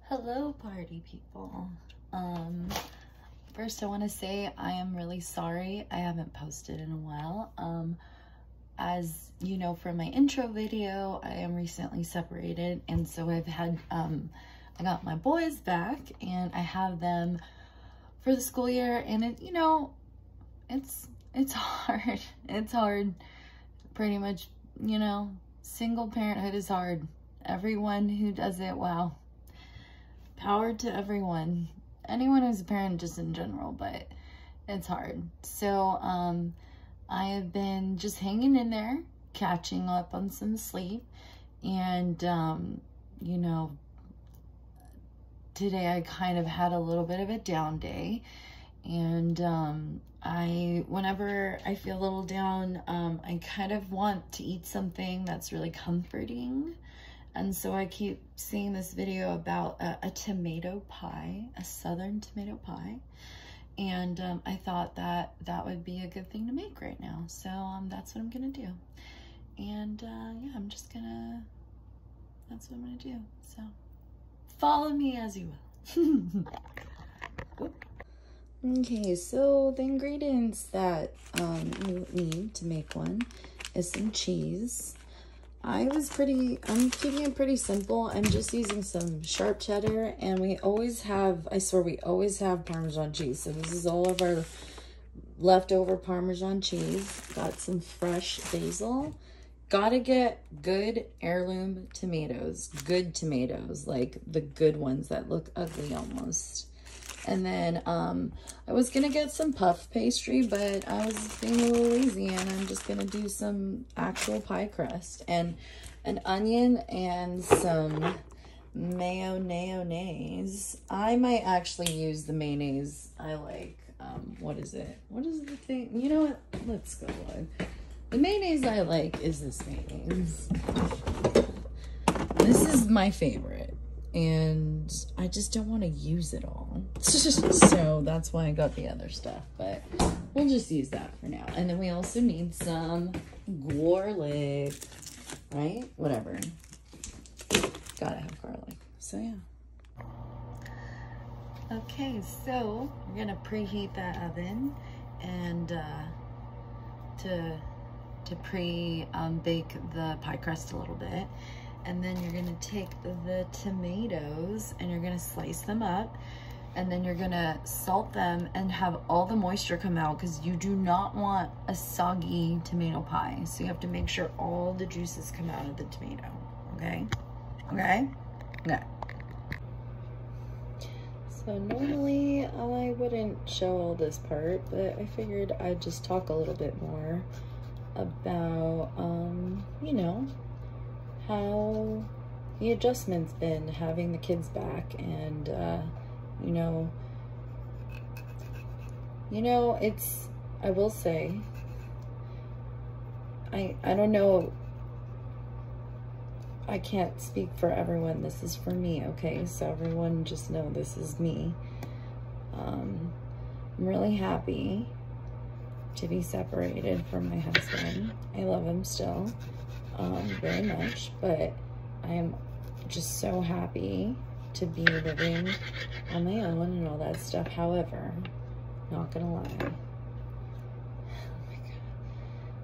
Hello, party people. First I want to say I am really sorry I haven't posted in a while. As you know from my intro video, I am recently separated, and so I've had I got my boys back and I have them for the school year, and it's hard. It's hard. Pretty much, single parenthood is hard. Everyone who does it, wow. Power to everyone. Anyone who's a parent just in general, but it's hard. So I have been just hanging in there, catching up on some sleep, and today I kind of had a little bit of a down day, and whenever I feel a little down, I kind of want to eat something that's really comforting. And so I keep seeing this video about a tomato pie, a southern tomato pie. And I thought that would be a good thing to make right now. So that's what I'm gonna do. And yeah, that's what I'm gonna do. So follow me as you will. Okay, so the ingredients that you need to make one is some cheese. I'm keeping it pretty simple. I'm just using some sharp cheddar, and we always have, I swear we always have Parmesan cheese. So this is all of our leftover Parmesan cheese. Got some fresh basil. Gotta get good heirloom tomatoes. Good tomatoes, like the good ones that look ugly almost. And then I was gonna get some puff pastry, but I was being a little lazy, and I'm just gonna do some actual pie crust and an onion and some mayonnaise. I might actually use the mayonnaise I like. What is it? What is the thing? You know what? Let's go on. The mayonnaise I like is this mayonnaise. This is my favorite, and I just don't want to use it all. So that's why I got the other stuff, but we'll just use that for now. And then we also need some garlic, right? Whatever. Gotta have garlic. So yeah. Okay, so we're gonna preheat that oven and to pre-bake the pie crust a little bit. And then you're gonna take the tomatoes and you're gonna slice them up, and then you're gonna salt them and have all the moisture come out, because you do not want a soggy tomato pie. So you have to make sure all the juices come out of the tomato, okay? Okay? Okay. So normally I wouldn't show all this part, but I figured I'd just talk a little bit more about, how the adjustment's been having the kids back, and it's, I will say, I don't know, I can't speak for everyone, this is for me, okay? So everyone just know this is me. I'm really happy to be separated from my husband. I love him still. Very much, but I am just so happy to be living on my own and all that stuff. However, not gonna lie, oh my god,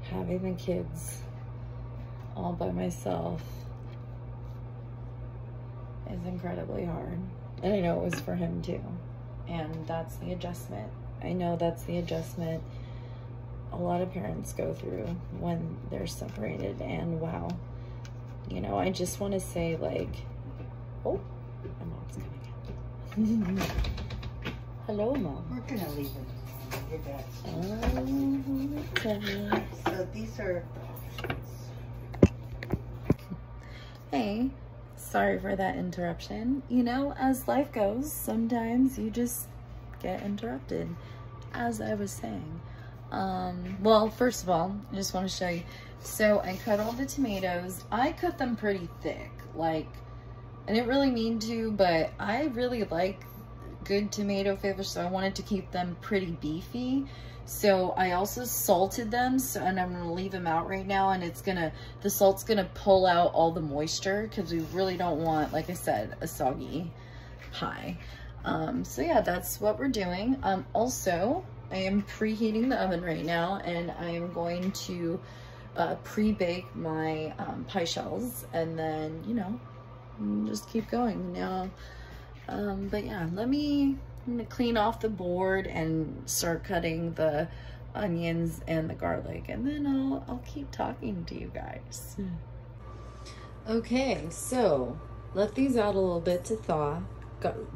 having the kids all by myself is incredibly hard. And I know it was for him too, and that's the adjustment. I know that's the adjustment a lot of parents go through when they're separated. And wow, I just want to say, like, oh, my mom's coming in. Hello, Mom. We're gonna leave it. You're back. Okay. So these are the options. Hey, sorry for that interruption. As life goes, sometimes you just get interrupted, as I was saying. Well, first of all, I just want to show you. So I cut all the tomatoes. I cut them pretty thick. Like, I didn't really mean to, but I really like good tomato flavor, so I wanted to keep them pretty beefy. So I also salted them, and I'm gonna leave them out right now, and the salt's gonna pull out all the moisture, because we really don't want, like I said, a soggy pie. So yeah, that's what we're doing. Also, I am preheating the oven right now, and I am going to pre-bake my pie shells, and then, you know, just keep going now. But yeah, I'm gonna clean off the board and start cutting the onions and the garlic, and then I'll keep talking to you guys. Okay, so let these out a little bit to thaw.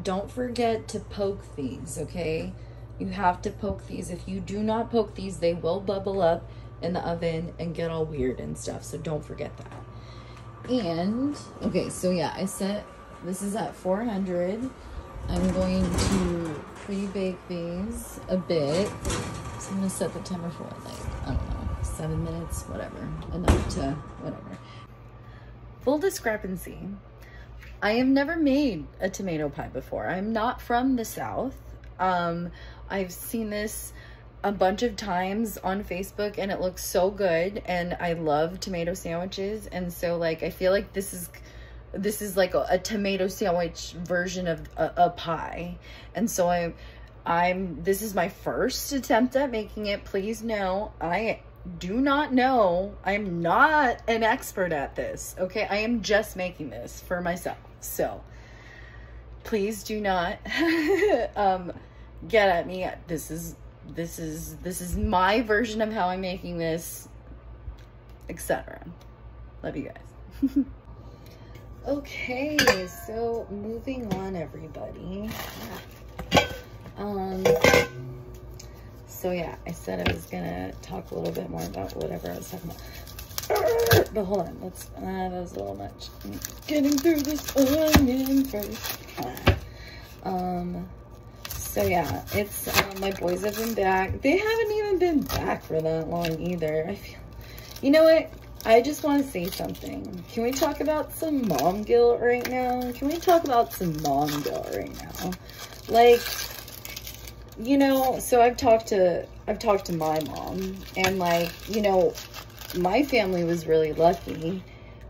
Don't forget to poke these, okay? You have to poke these. If you do not poke these, they will bubble up in the oven and get all weird and stuff, so don't forget that. And, okay, so yeah, I set, this is at 400. I'm going to pre-bake these a bit. So I'm gonna set the timer for like, I don't know, 7 minutes, whatever. Enough to, whatever. Full discrepancy. I have never made a tomato pie before. I'm not from the South. I've seen this a bunch of times on Facebook and it looks so good, and I love tomato sandwiches, and so like I feel like this is like a tomato sandwich version of a pie, and so this is my first attempt at making it. Please know I do not know. I'm not an expert at this, okay? I am just making this for myself, so please do not get at me. This is my version of how I'm making this, etc. Love you guys. Okay, so moving on, everybody. So yeah, I said I was gonna talk a little bit more about whatever I was talking about. But hold on, that was a little much. I'm getting through this onion first. So yeah, it's, my boys have been back. They haven't even been back for that long either. I feel, you know what? I just want to say something. Can we talk about some mom guilt right now? Can we talk about some mom guilt right now? Like, you know, so I've talked to my mom, and like, you know, my family was really lucky.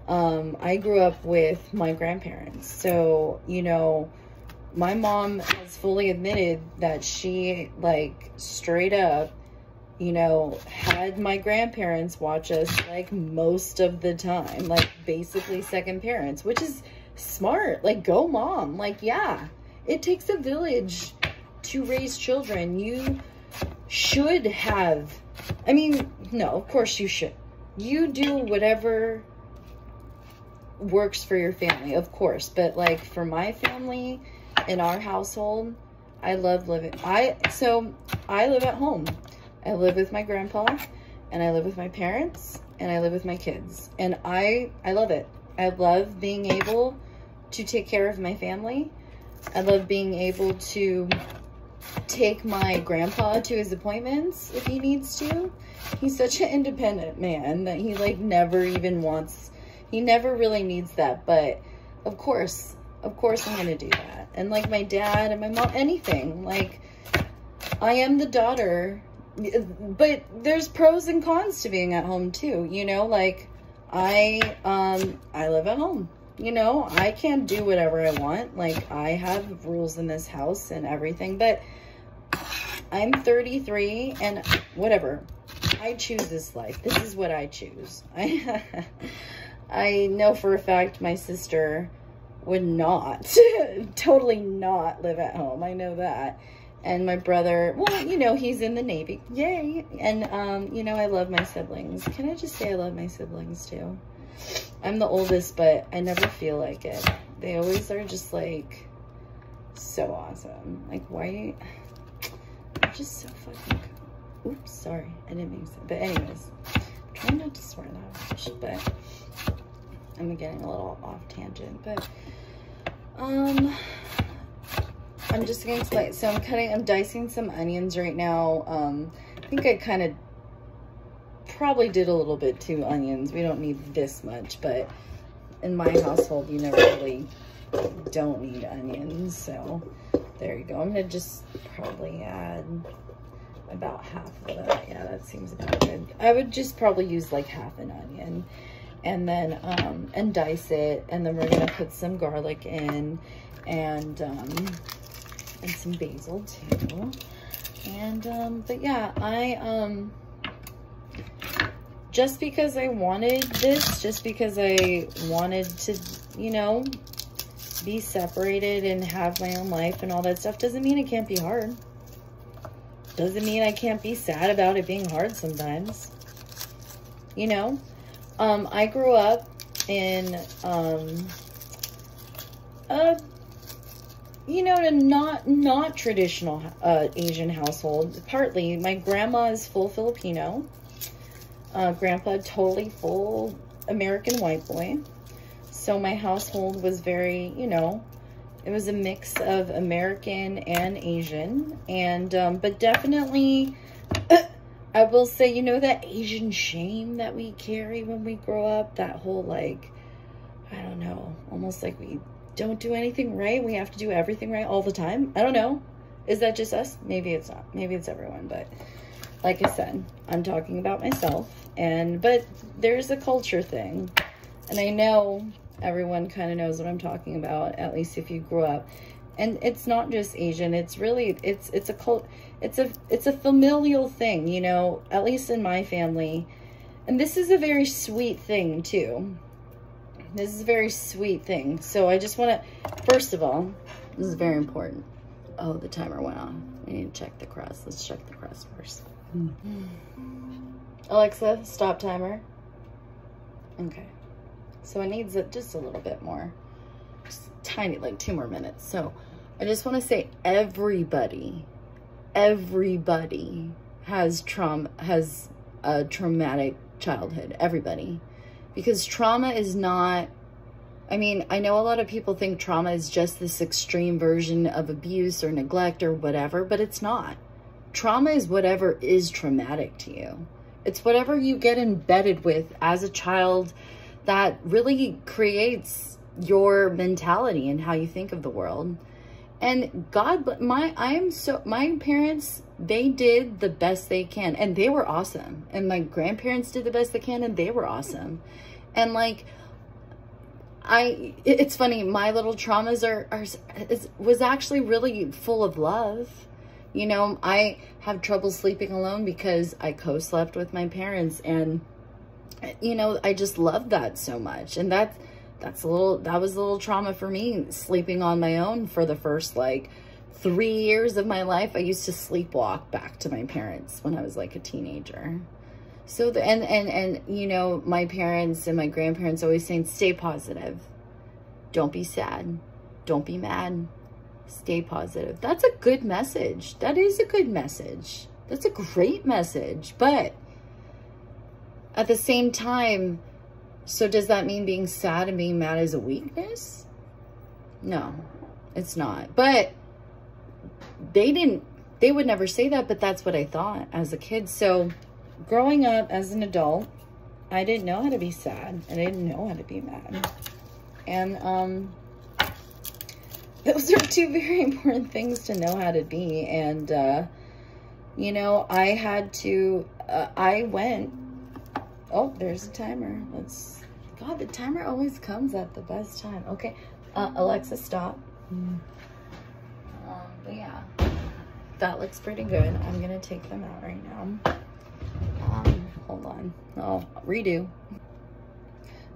I grew up with my grandparents. So, you know, my mom has fully admitted that she, like, straight up, you know, had my grandparents watch us, like, most of the time, like, basically second parents, which is smart. Like, go mom. Like, yeah, it takes a village to raise children. You should have, I mean, no, of course you should. You do whatever works for your family, of course, but like for my family, in our household, I love living, so I live at home. I live with my grandpa, and I live with my parents, and I live with my kids, and I love it. I love being able to take care of my family. I love being able to take my grandpa to his appointments if he needs to. He's such an independent man that he like never even wants, he never really needs that, but of course I'm gonna do that. And like my dad and my mom, anything, like I am the daughter, but there's pros and cons to being at home too, you know, like I live at home, you know, I can't do whatever I want. Like I have rules in this house and everything, but I'm 33 and whatever, I choose this life. This is what I choose. I know for a fact my sister would not, totally not live at home. I know that. And my brother, well, you know, he's in the Navy. Yay. And, you know, I love my siblings. Can I just say I love my siblings too? I'm the oldest, but I never feel like it. They always are just like so awesome. Like, why? They're just so fucking cool. Oops, sorry. I didn't mean to. But anyways, I'm trying not to swear that much, but I'm getting a little off tangent. But, I'm just gonna explain. So I'm dicing some onions right now. I think I kind of probably did a little bit too onions. We don't need this much, but in my household, you never really don't need onions. So there you go. I'm gonna just probably add about half of that. Yeah, that seems about good. I would just probably use like half an onion. and then, and dice it. And then we're going to put some garlic in, and some basil too. And, but yeah, just because I wanted this, just because I wanted to, you know, be separated and have my own life and all that stuff, doesn't mean it can't be hard. Doesn't mean I can't be sad about it being hard sometimes. You know, I grew up in, you know, a not traditional Asian household. Partly, my grandma is full Filipino. Grandpa, totally full American white boy. So my household was very, you know, it was a mix of American and Asian. And, but definitely, I will say, you know, that Asian shame that we carry when we grow up, that whole, like, I don't know, almost like we don't do anything right. We have to do everything right all the time. I don't know. Is that just us? Maybe it's not. Maybe it's everyone. But like I said, I'm talking about myself. But there's a culture thing. And I know everyone kind of knows what I'm talking about, at least if you grew up. And it's not just Asian. It's really, it's a familial thing, you know, at least in my family. And this is a very sweet thing too. This is a very sweet thing. So I just want to, first of all, this is very important. Oh, the timer went on. We need to check the crust. Let's check the crust first. Alexa, stop timer. Okay. So it needs just a little bit more. Just tiny, like 2 more minutes. So I just want to say everybody has a traumatic childhood. Everybody. Because trauma is not, I mean, I know a lot of people think trauma is just this extreme version of abuse or neglect or whatever, but it's not. Trauma is whatever is traumatic to you. It's whatever you get embedded with as a child that really creates your mentality and how you think of the world. And God, my parents, they did the best they can, and they were awesome. And my grandparents did the best they can, and they were awesome. And like, it's funny, my little traumas was actually really full of love. You know, I have trouble sleeping alone because I co-slept with my parents, and you know, I just loved that so much. And that was a little trauma for me, sleeping on my own for the first like 3 years of my life. I used to sleepwalk back to my parents when I was like a teenager. So and you know, my parents and my grandparents always saying, stay positive. Don't be sad. Don't be mad. Stay positive. That's a good message. That is a good message. That's a great message. But at the same time, so does that mean being sad and being mad is a weakness? No, it's not. But they would never say that, but that's what I thought as a kid. So growing up as an adult, I didn't know how to be sad, and I didn't know how to be mad. And those are 2 very important things to know how to be. And you know, I had to, I went, oh, there's a timer. God, the timer always comes at the best time. Okay, Alexa, stop. But yeah, that looks pretty good. I'm gonna take them out right now. Hold on, I'll redo.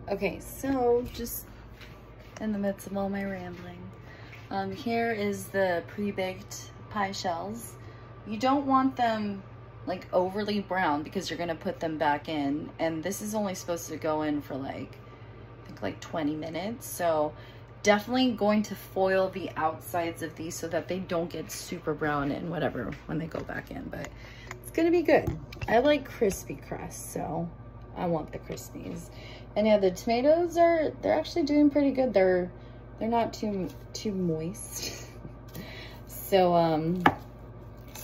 Okay, so just in the midst of all my rambling, here is the pre-baked pie shells. You don't want them like overly brown because you're gonna put them back in, and this is only supposed to go in for like, I think like 20 minutes. So definitely going to foil the outsides of these so that they don't get super brown and whatever when they go back in, but it's gonna be good. I like crispy crust, so I want the crispies. And yeah, the tomatoes they're actually doing pretty good. They're not too moist. So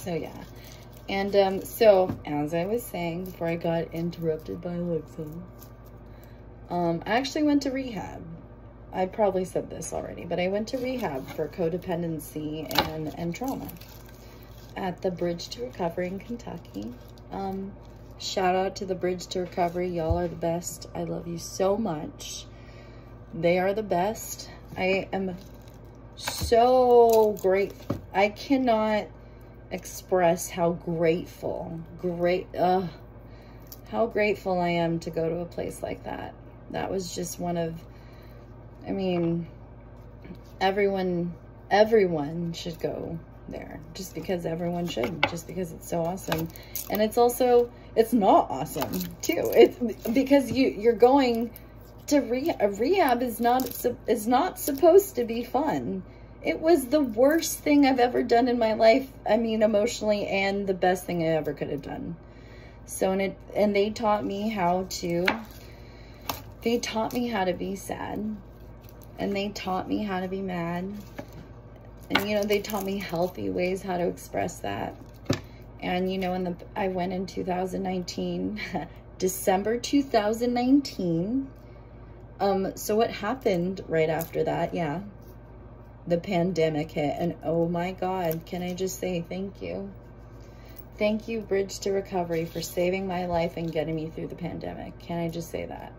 yeah. And so as I was saying before I got interrupted by Alexa, I actually went to rehab. I probably said this already, but I went to rehab for codependency and trauma at the Bridge to Recovery in Kentucky. Shout out to the Bridge to Recovery. Y'all are the best. I love you so much. They are the best. I am so grateful. I cannot express how grateful, how grateful I am to go to a place like that. That was just one of, I mean, everyone should go there, just because everyone should, just because it's so awesome. And it's also, it's not awesome too. It's because you're going to rehab is not supposed to be fun. It was the worst thing I've ever done in my life. I mean, emotionally, and the best thing I ever could have done. So, and they taught me how to be sad, and they taught me how to be mad. And, you know, they taught me healthy ways how to express that. And, you know, I went in 2019, December 2019. So what happened right after that? Yeah. The pandemic hit, and oh my God, can I just say thank you? Thank you, Bridge to Recovery, for saving my life and getting me through the pandemic. Can I just say that?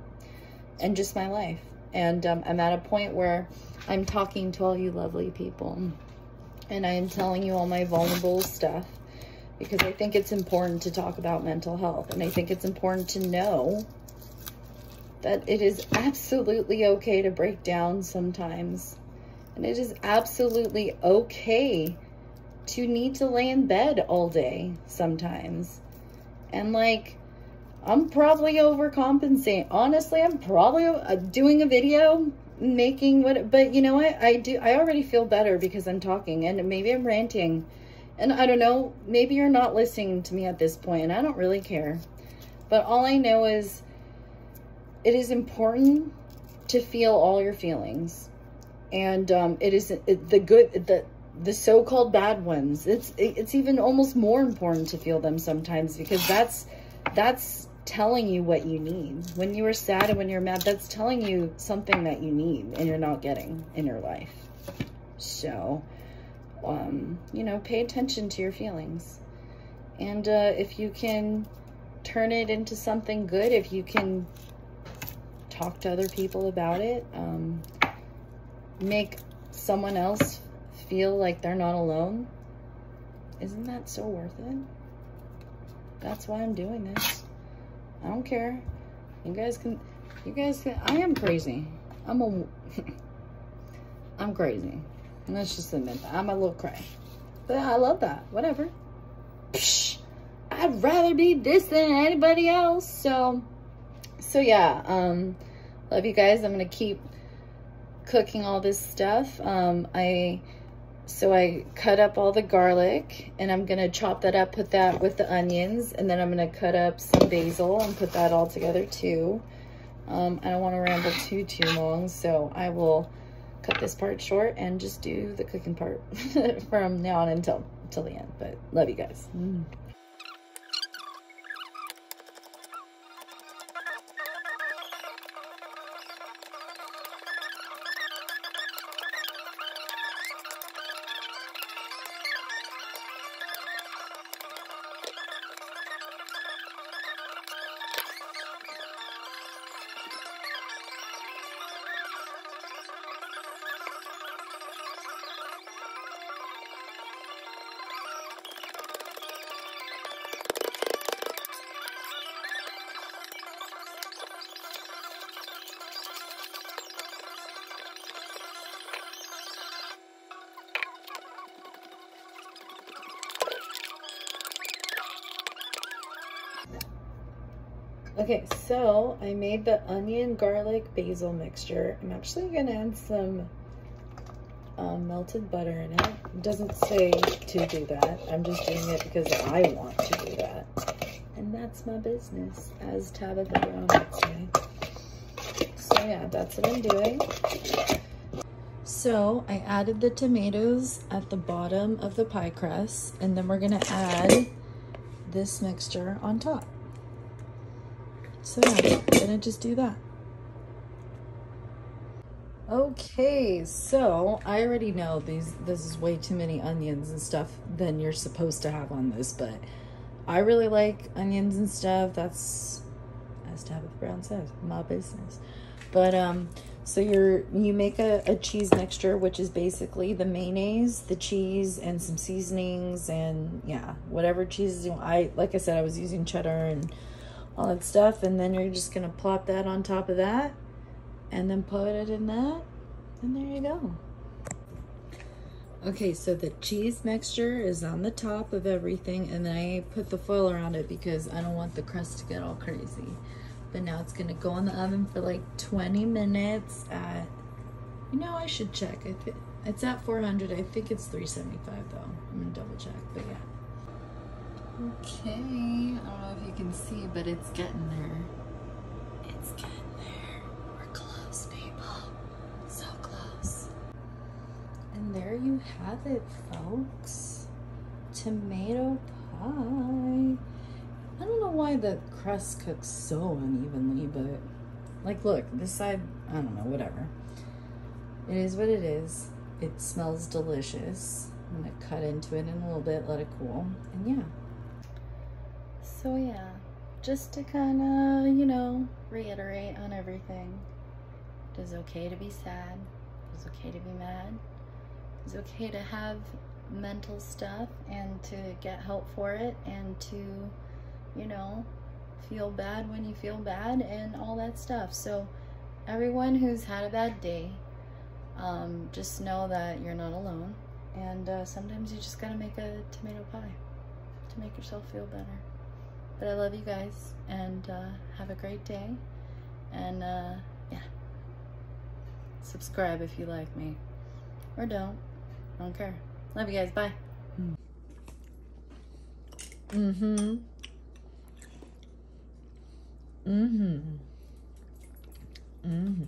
And just my life. And I'm at a point where I'm talking to all you lovely people, and I am telling you all my vulnerable stuff, because I think it's important to talk about mental health, and I think it's important to know that it is absolutely okay to break down sometimes. And it is absolutely okay to need to lay in bed all day sometimes. And like, I'm probably overcompensating. Honestly, I'm probably doing a video, making what, but you know what? I already feel better because I'm talking, and maybe I'm ranting. And I don't know, maybe you're not listening to me at this point, and I don't really care. But all I know is it is important to feel all your feelings. And the so-called bad ones, it's even almost more important to feel them sometimes, because that's telling you what you need. When you are sad and when you're mad, that's telling you something that you need and you're not getting in your life. So, you know, pay attention to your feelings. And if you can turn it into something good, if you can talk to other people about it, make someone else feel like they're not alone, isn't that so worth it? That's why I'm doing this. I don't care. You guys can, I am crazy. I'm crazy. And let's just admit that. I'm a little cray. But I love that. Whatever. Psh, I'd rather be this than anybody else. So yeah, love you guys. I'm gonna keep cooking all this stuff. So I cut up all the garlic, and I'm gonna chop that up, put that with the onions, and then I'm gonna cut up some basil and put that all together too. I don't want to ramble too long, so I will cut this part short and just do the cooking part from now on until the end. But love you guys. Okay, so I made the onion, garlic, basil mixture. I'm actually gonna add some melted butter in it. It doesn't say to do that. I'm just doing it because I want to do that. And that's my business, as Tabitha Brown would say. So yeah, that's what I'm doing. So I added the tomatoes at the bottom of the pie crust, and then we're gonna add this mixture on top. So yeah, I'm gonna just do that. Okay, so I already know this is way too many onions and stuff than you're supposed to have on this, but I really like onions and stuff. That's, as Tabitha Brown says, my business. But so you make a cheese mixture, which is basically the mayonnaise, the cheese, and some seasonings, and yeah, whatever cheeses you want. Like I said, I was using cheddar and all that stuff, and then you're just gonna plop that on top of that, and then put it in that, and there you go. Okay, so the cheese mixture is on the top of everything, and then I put the foil around it because I don't want the crust to get all crazy. But now it's gonna go in the oven for like 20 minutes at, you know, I should check. I think it's at 400. I think it's 375 though. I'm gonna double check, but yeah. Okay, I don't know if you can see, but it's getting there. It's getting there. We're close, people. So close. And there you have it, folks. Tomato pie. I don't know why the crust cooks so unevenly, but like, look, this side, I don't know, whatever. It is what it is. It smells delicious. I'm gonna cut into it in a little bit, let it cool, and yeah. So yeah, just to kind of, you know, reiterate on everything. It is okay to be sad. It is okay to be mad. It's okay to have mental stuff and to get help for it and to, you know, feel bad when you feel bad and all that stuff. So everyone who's had a bad day, just know that you're not alone, and sometimes you just gotta make a tomato pie to make yourself feel better. But I love you guys, and have a great day, and yeah, subscribe if you like me, or don't. I don't care. Love you guys. Bye. Mm-hmm. Mm-hmm. Mm-hmm.